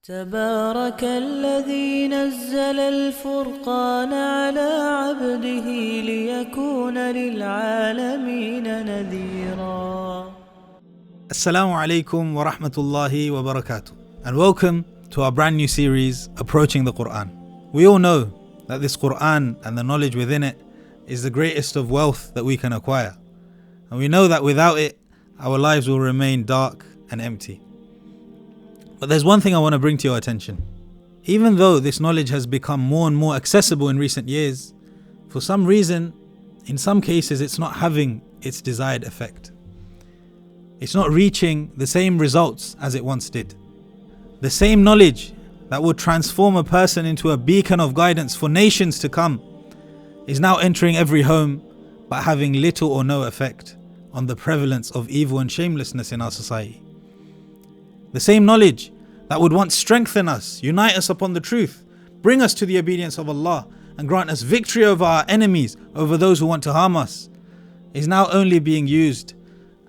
تبارك الذي نزل الفرقان على عبده ليكون للعالمين نذيرا. Assalamu alaikum wa rahmatullahi wa barakatuh, and welcome to our brand new series, Approaching the Quran. We all know that this Quran and the knowledge within it is the greatest of wealth that we can acquire. And we know that without it, our lives will remain dark and empty. But there's one thing I want to bring to your attention. Even though this knowledge has become more and more accessible in recent years, for some reason, in some cases, it's not having its desired effect. It's not reaching the same results as it once did. The same knowledge that would transform a person into a beacon of guidance for nations to come is now entering every home, but having little or no effect on the prevalence of evil and shamelessness in our society. The same knowledge that would once strengthen us, unite us upon the truth, bring us to the obedience of Allah, and grant us victory over our enemies, over those who want to harm us, is now only being used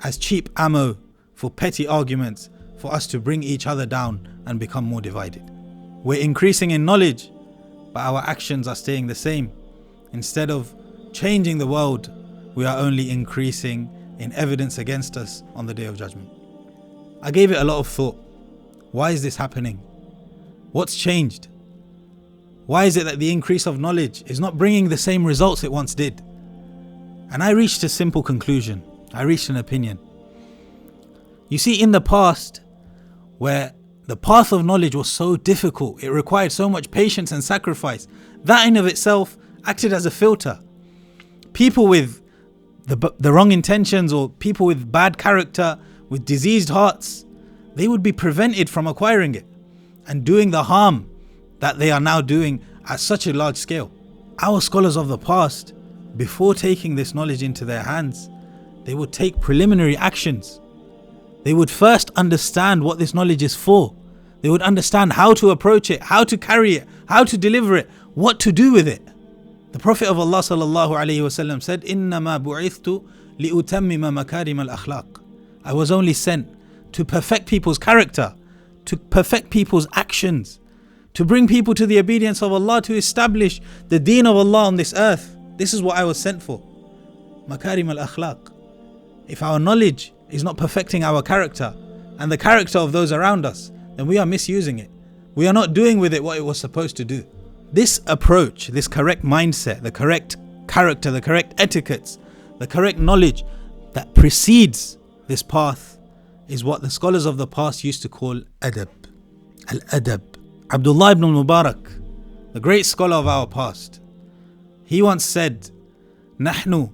as cheap ammo for petty arguments, for us to bring each other down and become more divided. We're increasing in knowledge, but our actions are staying the same. Instead of changing the world, we are only increasing in evidence against us on the Day of Judgment. I gave it a lot of thought. Why is this happening? What's changed? Why is it that the increase of knowledge is not bringing the same results it once did? And I reached a simple conclusion. I reached an opinion. You see, in the past, where the path of knowledge was so difficult, it required so much patience and sacrifice, that in of itself acted as a filter. People with the wrong intentions, or people with bad character, with diseased hearts, they would be prevented from acquiring it and doing the harm that they are now doing at such a large scale. Our scholars of the past, before taking this knowledge into their hands, they would take preliminary actions. They would first understand what this knowledge is for. They would understand how to approach it, how to carry it, how to deliver it, what to do with it. The Prophet of Allah sallallahu alaihi wasallam said, "Innama bu'ithtu li'utammima makarim al-akhlaq." I was only sent to perfect people's character, to perfect people's actions, to bring people to the obedience of Allah, to establish the deen of Allah on this earth. This is what I was sent for. Makarim al-akhlaq. If our knowledge is not perfecting our character and the character of those around us, then we are misusing it. We are not doing with it what it was supposed to do. This approach, this correct mindset, the correct character, the correct etiquettes, the correct knowledge that precedes this path is what the scholars of the past used to call adab. Al-adab. Abdullah ibn al-Mubarak, the great scholar of our past, he once said, "Nahnu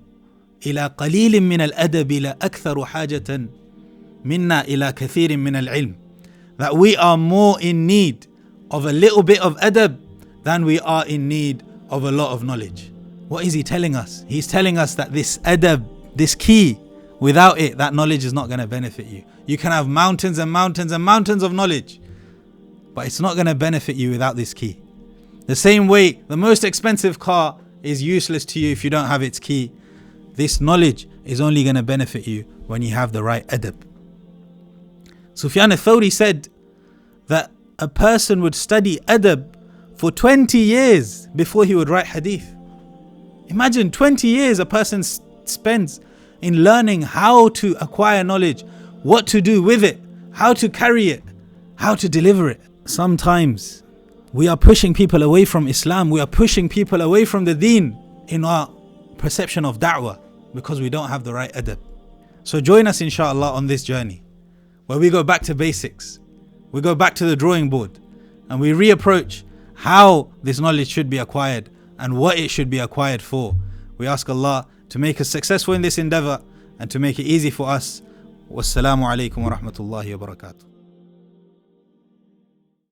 ila qalilin min al-adab la aktharu hajatan minna ila kathirin min al-ilm." That we are more in need of a little bit of adab than we are in need of a lot of knowledge. What is he telling us? He's telling us that this adab, this key, without it, that knowledge is not going to benefit you. You can have mountains and mountains and mountains of knowledge, but it's not going to benefit you without this key. The same way, the most expensive car is useless to you if you don't have its key. This knowledge is only going to benefit you when you have the right adab. Sufyan al-Thawri said that a person would study adab for 20 years before he would write hadith. Imagine 20 years a person spends in learning how to acquire knowledge, what to do with it, how to carry it, how to deliver it. Sometimes we are pushing people away from Islam, we are pushing people away from the deen in our perception of da'wah because we don't have the right adab. So join us inshallah on this journey where we go back to basics, we go back to the drawing board, and we reapproach how this knowledge should be acquired and what it should be acquired for. We ask Allah to make us successful in this endeavor and to make it easy for us. Wassalamu alaikum wa rahmatullahi wa barakatuh.